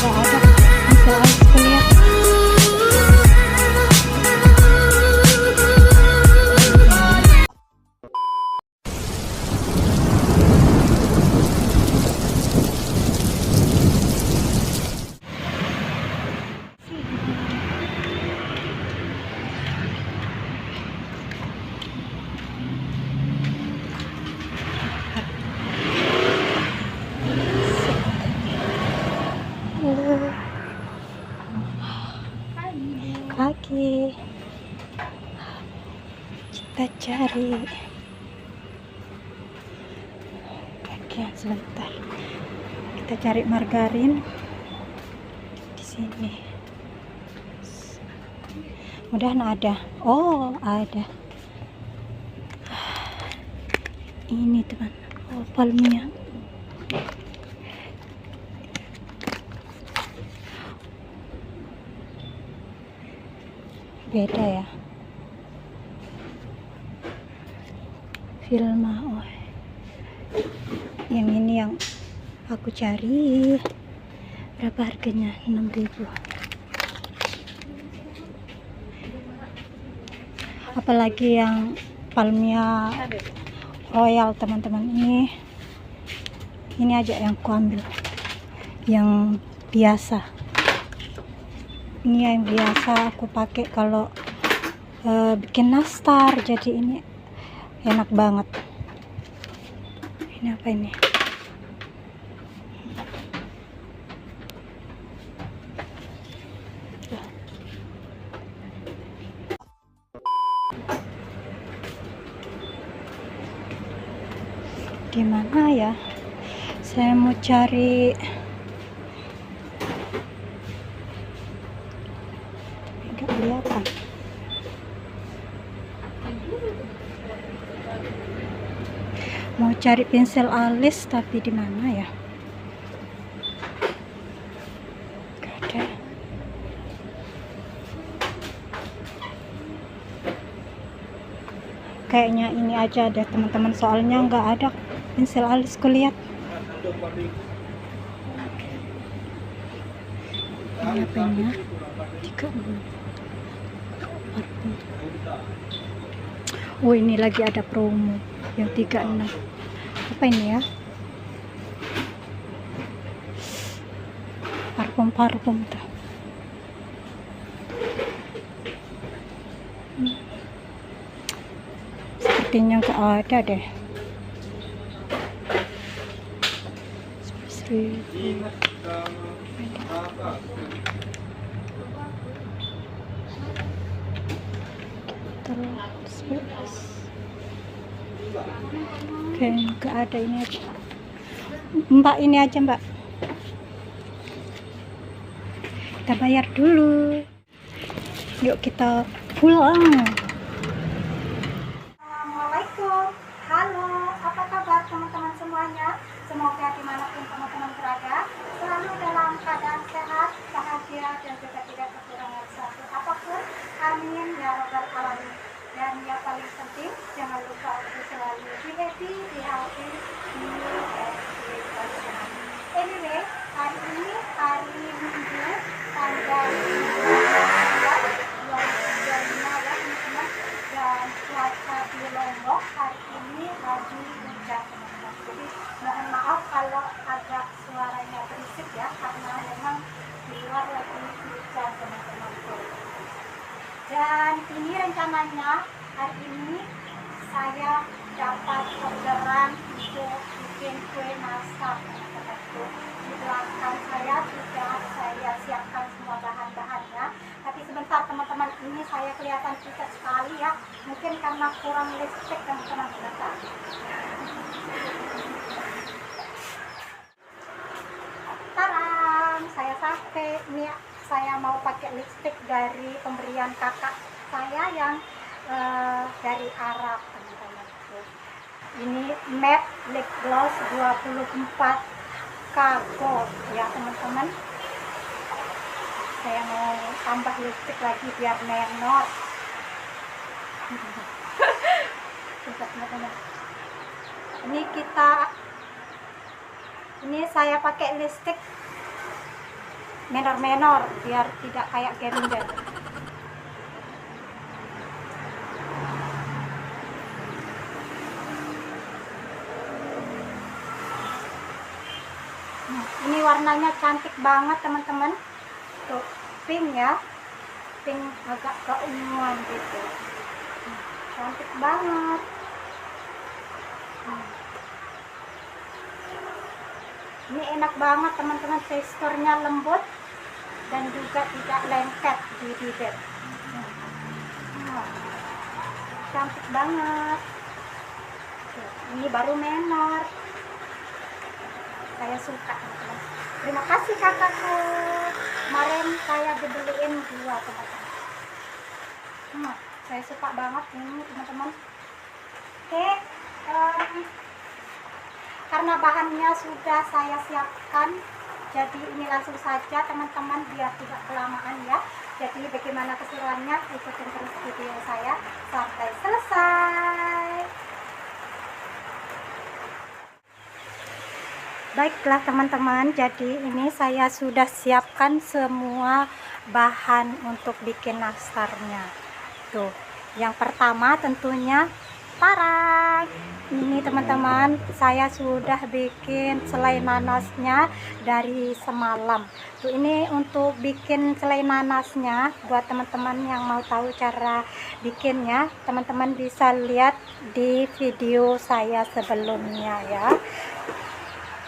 nggak ada bisa alis kuliah. Halo, kaki kita cari kaki sebentar, kita cari margarin di sini. Mudahan ada. Oh, ada ini teman. Oh, palmnya. Beda ya Vilma. Oh, yang ini yang aku cari. Berapa harganya? 6.000. Apalagi yang palmia royal teman-teman. Ini aja yang aku ambil, yang biasa. Ini yang biasa aku pakai kalau bikin nastar, jadi ini enak banget. Ini apa ini? Di mana ya? Saya mau cari. Nggak kelihatan. Mau cari pensil alis tapi di mana ya? Nggak ada. Kayaknya ini aja deh teman-teman, soalnya nggak ada pensil alis kulihat. Ini apanya? 36. Parfum. Oh, ini lagi ada promo yang 36. Apa ini ya? Parfum tuh. Sepertinya nggak ada deh. 11.000. Oke, nggak ada. Ini aja Mbak, ini aja Mbak. Kita bayar dulu, yuk kita pulang. Assalamualaikum, halo, apa kabar teman-teman semuanya? Semoga dimanapun teman-teman berada selalu dalam keadaan sehat, bahagia, dan juga tidak kekurangan suatu apapun. Amin ya robbal alamin. Dan yang paling penting, jangan lupa untuk selalu be happy, be healthy, be sehat. Anyway, hari ini hari Minggu tanggal 2025 ya teman-teman, dan cuaca di Lombok hari ini lagi hujan teman-teman. Jadi mohon maaf kalau agak suaranya berisik ya, karena memang di luar lagi hujan teman-teman. Dan ini rencananya hari ini saya dapat orderan untuk bikin kue nastar teman-teman. Di belakang saya sudah saya siapkan semua bahan-bahannya. Tapi sebentar teman-teman, ini saya kelihatan pucat sekali ya. Mungkin karena kurang listrik teman-teman. Sebentar. Tarang, saya sampai. Ini saya mau pakai lipstick dari pemberian kakak saya yang dari Arab teman-teman. Ini matte lip gloss 24K gold ya teman-teman. Saya mau tambah lipstick lagi biar menor. Teman-teman, ini saya pakai lipstick menor-menor biar tidak kayak gembel. Ini warnanya cantik banget teman-teman, tuh pink ya, pink agak keunguan gitu, cantik banget. Ini enak banget teman-teman, teksturnya lembut dan juga tidak lengket di bibir. Cantik banget. Ini baru menor, saya suka teman-teman. Terima kasih kakakku, kemarin saya dibeliin 2 teman-teman. Saya suka banget ini teman-teman. Oke, karena bahannya sudah saya siapkan, jadi ini langsung saja teman-teman biar tidak kelamaan ya. Jadi bagaimana keseruannya, ikutin terus video saya sampai selesai. Baiklah teman-teman, jadi ini saya sudah siapkan semua bahan untuk bikin nastarnya. Tuh, yang pertama tentunya parang. Ini teman-teman, saya sudah bikin selai nanasnya dari semalam. Tuh, ini untuk bikin selai nanasnya, buat teman-teman yang mau tahu cara bikinnya, teman-teman bisa lihat di video saya sebelumnya ya.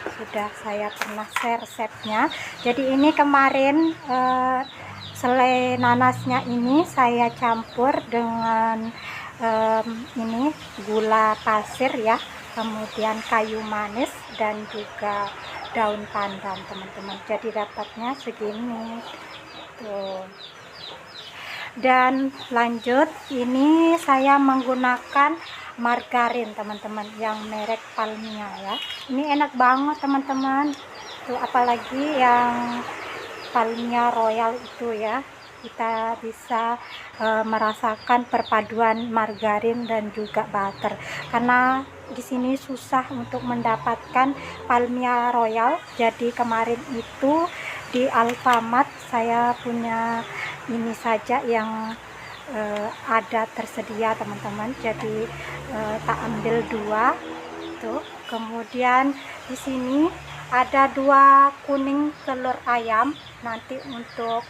Sudah saya pernah share resepnya. Jadi ini kemarin selai nanasnya ini saya campur dengan ini gula pasir ya, kemudian kayu manis dan juga daun pandan teman-teman. Jadi dapatnya segini tuh. Dan lanjut, ini saya menggunakan margarin teman-teman yang merek Palmia ya. Ini enak banget teman-teman tuh, apalagi yang Palmia Royal itu ya. Kita bisa merasakan perpaduan margarin dan juga butter, karena di sini susah untuk mendapatkan Palmia Royal. Jadi kemarin itu di Alfamart saya punya ini saja yang ada tersedia teman-teman, jadi tak ambil 2 tuh. Kemudian di sini ada 2 kuning telur ayam nanti untuk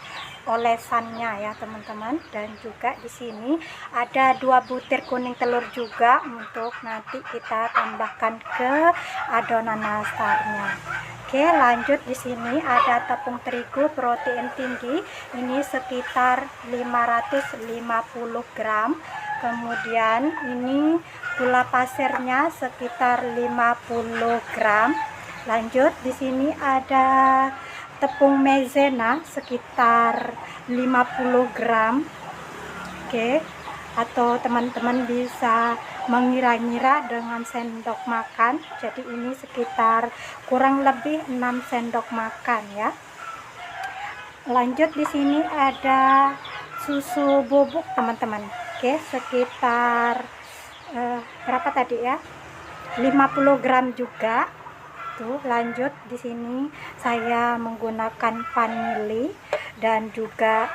olesannya ya teman-teman, dan juga di sini ada 2 butir kuning telur juga untuk nanti kita tambahkan ke adonan nastarnya. Oke, lanjut, di sini ada tepung terigu protein tinggi, ini sekitar 550 gram. Kemudian ini gula pasirnya sekitar 50 gram. Lanjut, di sini ada tepung maizena sekitar 50 gram. Oke, atau teman-teman bisa mengira-ngira dengan sendok makan. Jadi ini sekitar kurang lebih 6 sendok makan ya. Lanjut, di sini ada susu bubuk teman-teman. Oke, sekitar berapa tadi ya? 50 gram juga. Tuh, lanjut, di sini saya menggunakan vanili dan juga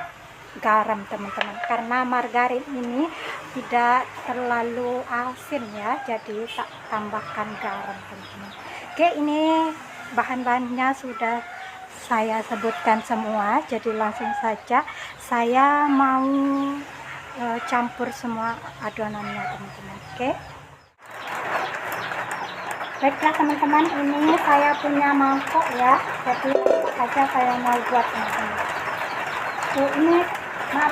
garam teman-teman, karena margarin ini tidak terlalu asin ya, jadi tak tambahkan garam teman-teman. Oke, ini bahan-bahannya sudah saya sebutkan semua, jadi langsung saja saya mau campur semua adonannya teman-teman. Oke, baiklah teman-teman, ini saya punya mangkok ya, jadi saja saya mau buat teman-teman. Ini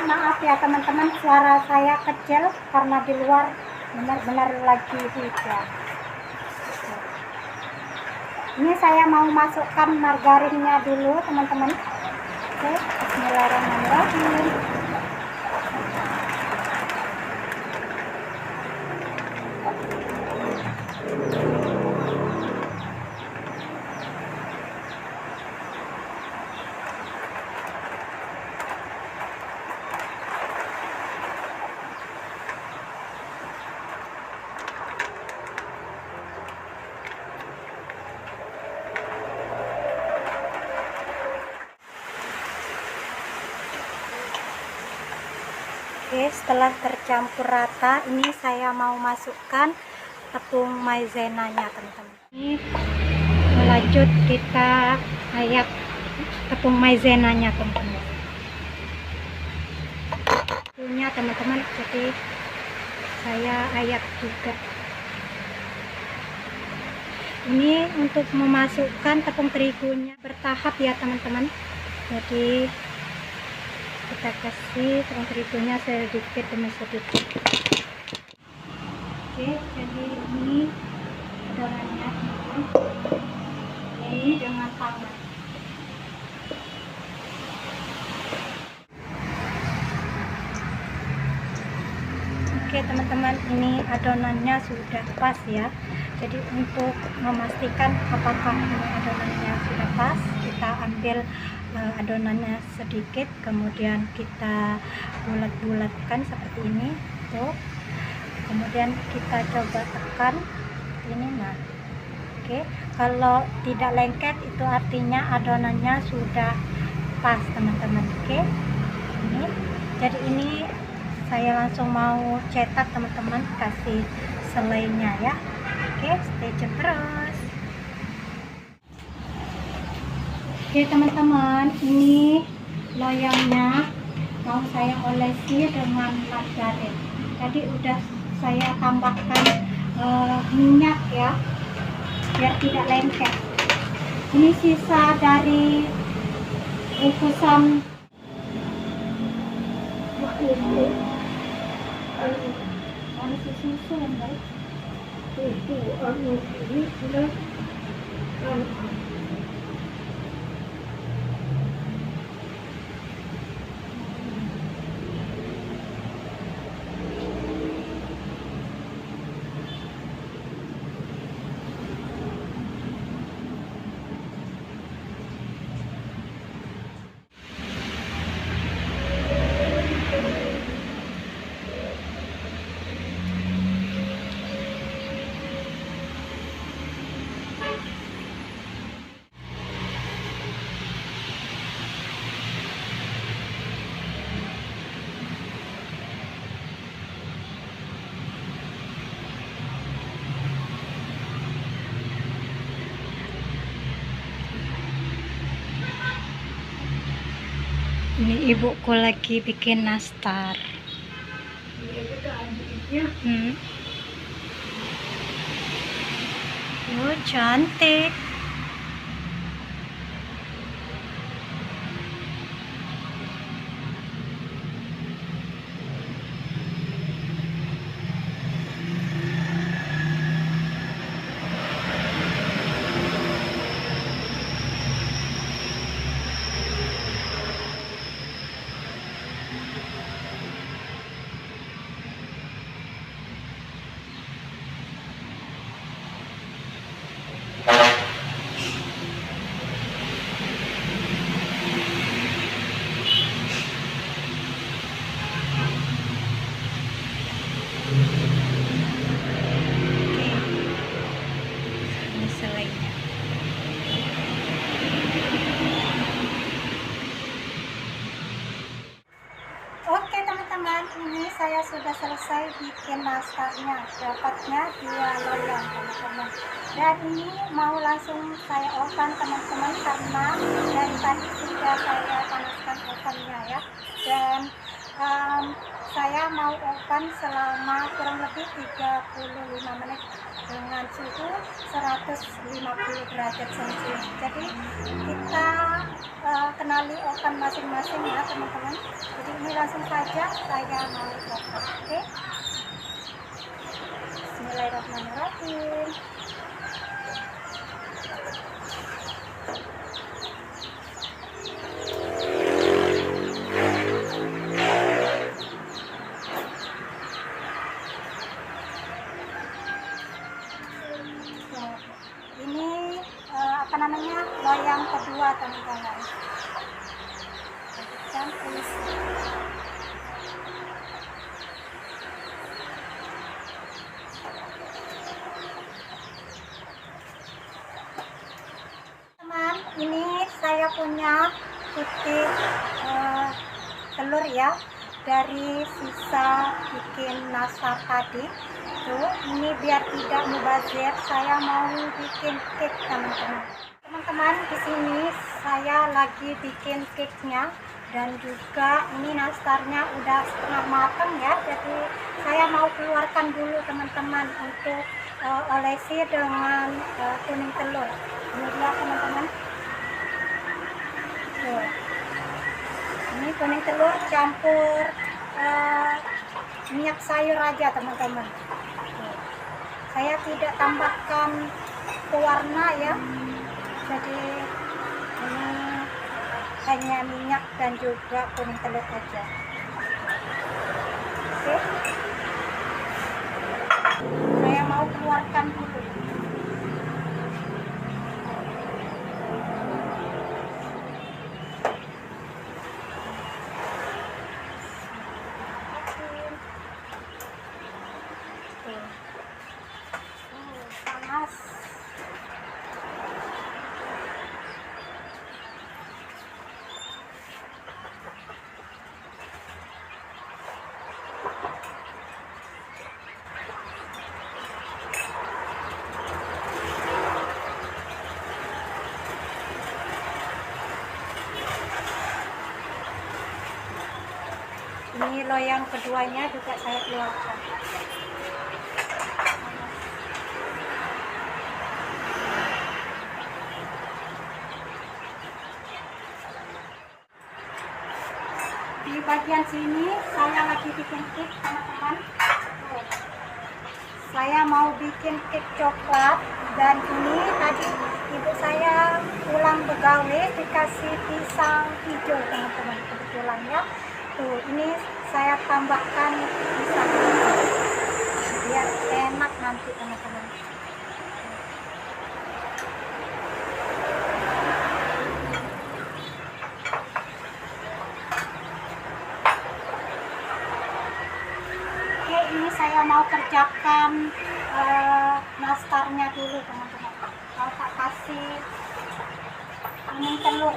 maaf ya teman-teman, suara saya kecil karena di luar benar-benar lagi hujan. Ini saya mau masukkan margarinnya dulu teman-teman. Oke, bismillahirrahmanirrahim. Oke, setelah tercampur rata, ini saya mau masukkan tepung maizenanya, teman-teman. Ini lanjut kita ayak tepung maizenanya, teman-teman. Punya teman-teman, jadi saya ayak juga. Ini untuk memasukkan tepung terigunya bertahap ya, teman-teman. Jadi kita kasih tepung terigunya sedikit demi sedikit. Oke, jadi ini adonannya ini dengan tangan. Oke teman-teman, ini adonannya sudah pas ya. Jadi untuk memastikan apakah ini adonannya sudah pas, kita ambil adonannya sedikit, kemudian kita bulat-bulatkan seperti ini tuh. Kemudian kita coba tekan ini. Nah, oke, kalau tidak lengket itu artinya adonannya sudah pas, teman-teman. Oke, ini jadi ini saya langsung mau cetak, teman-teman, kasih selainya ya. Oke, stay tune terus. Oke teman-teman, ini loyangnya mau saya olesi dengan margarin. Tadi udah saya tambahkan minyak ya, biar tidak lengket. Ini sisa dari bungkusan susu yang baik. Itu ini sudah ini ibuku lagi bikin nastar. Oh, cantik. Ini selainya. Oke teman-teman, ini saya sudah selesai bikin nastarnya. Dapatnya 2 loyang, teman-teman. Dan ini mau langsung saya oven, teman-teman, karena dari tadi sudah saya panaskan ovennya ya. Dan saya mau oven selama kurang lebih 35 menit dengan suhu 150 derajat celcius. Jadi kita kenali oven masing-masing ya, teman-teman. Jadi ini langsung saja saya mau oven. Oke, bismillahirrahmanirrahim. Ini apa namanya, loyang kedua, teman-teman. Teman, ini saya punya putih telur ya. dari sisa bikin nastar tadi. Tuh, ini biar tidak mubazir, saya mau bikin cake teman-teman. Teman-teman, di sini saya lagi bikin cake-nya, dan juga ini nastarnya udah setengah matang ya. Jadi saya mau keluarkan dulu teman-teman untuk olesi dengan kuning telur. Ini dia teman-teman. Tuh. Ini kuning telur campur minyak sayur aja teman-teman. Saya tidak tambahkan pewarna ya, jadi ini hanya minyak dan juga kuning telur aja. Oke, saya mau keluarkan dulu. Panas. Ini loyang keduanya juga saya keluarkan. Di bagian sini saya lagi bikin cake teman-teman. Saya mau bikin cake coklat, dan ini tadi ibu saya pulang begawe dikasih pisang hijau teman-teman, kebetulan ya. Tuh, ini saya tambahkan pisang hijau biar enak nanti teman-teman. Ini saya mau kerjakan nastarnya dulu teman-teman. Mau tak kasih kuning telur.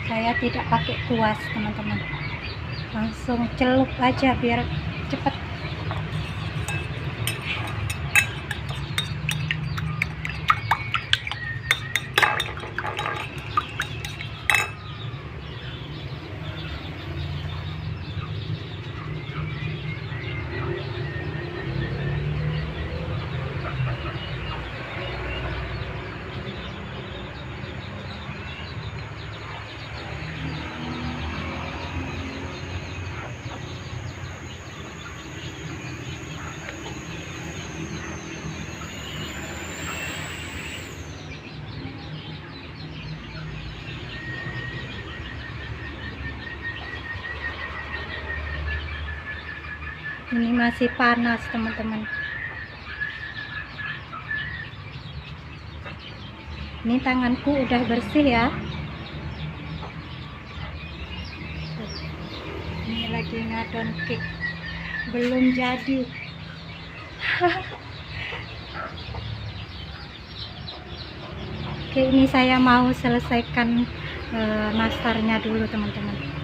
Saya tidak pakai kuas teman-teman, langsung celup aja biar cepet. Ini masih panas teman-teman. Ini tanganku udah bersih ya. Ini lagi ngadon cake, belum jadi. Oke, ini saya mau selesaikan nastarnya dulu teman-teman.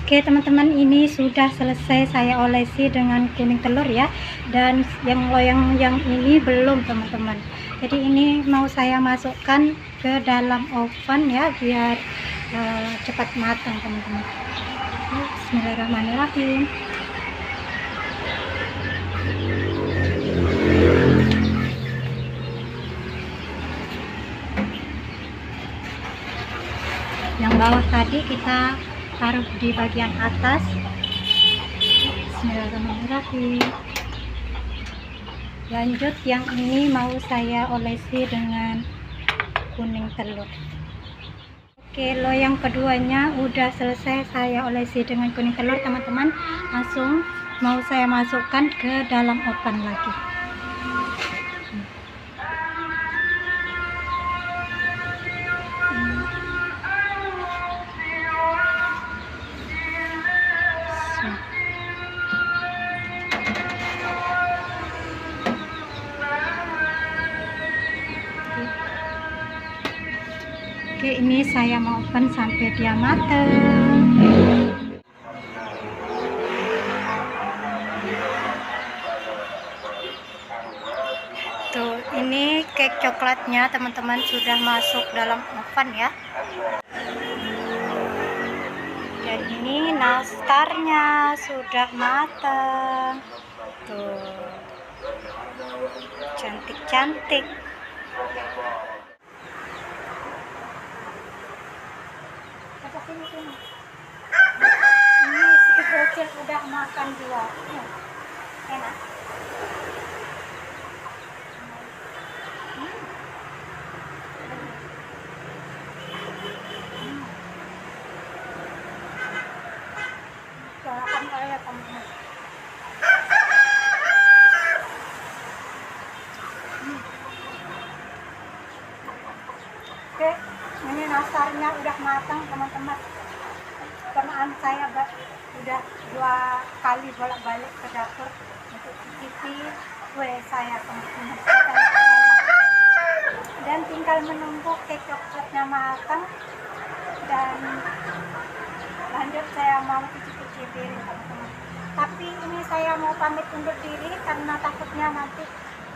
Oke teman-teman, ini sudah selesai saya olesi dengan kuning telur ya, dan yang loyang yang ini belum teman-teman. Jadi ini mau saya masukkan ke dalam oven ya, biar cepat matang teman-teman. Bismillahirrahmanirrahim. Yang bawah tadi kita taruh di bagian atas. Bismillahirrahmanirrahim. Lanjut, yang ini mau saya olesi dengan kuning telur. Oke, loyang keduanya udah selesai saya olesi dengan kuning telur teman-teman. Langsung mau saya masukkan ke dalam oven lagi. saya mau oven sampai dia mateng. Tuh, ini cake coklatnya teman-teman sudah masuk dalam oven ya. Dan ini nastarnya sudah matang. Tuh, cantik-cantik. Sini. Ini si bocil udah makan juga. Enak. Doakan saya teman-teman. Oke, ini nastarnya udah matang teman-teman. Pernah saya udah 2 kali bolak-balik ke dapur untuk cicipi kue saya teman-teman. Dan tinggal menunggu cake coklatnya matang dan lanjut saya mau cicipi teman-teman. Tapi ini saya mau pamit undur diri karena takutnya nanti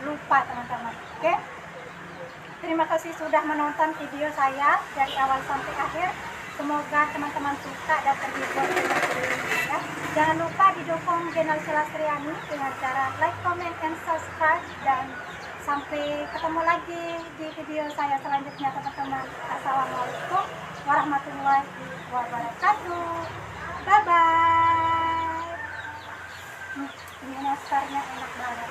lupa teman-teman. Oke? Terima kasih sudah menonton video saya dari awal sampai akhir. Semoga teman-teman suka dan terhibur dengan video ini ya. Jangan lupa didukung channel Selastriani dengan cara like, comment, and subscribe. Dan sampai ketemu lagi di video saya selanjutnya teman-teman. Assalamualaikum warahmatullahi wabarakatuh. Bye bye. Ini nastarnya enak banget.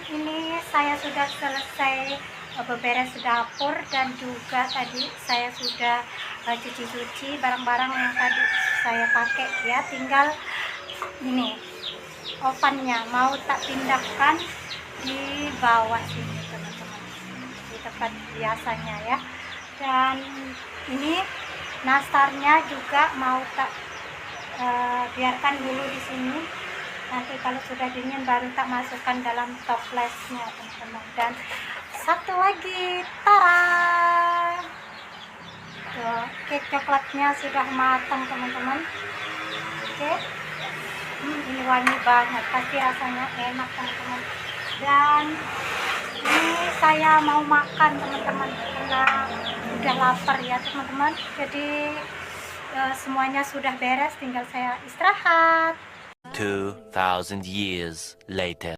Ini saya sudah selesai beberes dapur dan juga tadi saya sudah cuci-cuci barang-barang yang tadi saya pakai ya. Tinggal ini ovennya mau tak pindahkan di bawah sini teman-teman, di tempat biasanya ya. Dan ini nastarnya juga mau tak biarkan dulu di sini. Nanti kalau sudah dingin baru tak masukkan dalam toplesnya teman-teman. Dan satu lagi, tara, tuh, cake coklatnya sudah matang teman-teman. Oke, ini wangi banget, pasti rasanya enak teman-teman. Dan ini saya mau makan teman-teman karena udah lapar ya teman-teman. Jadi semuanya sudah beres, tinggal saya istirahat. 2,000 years later.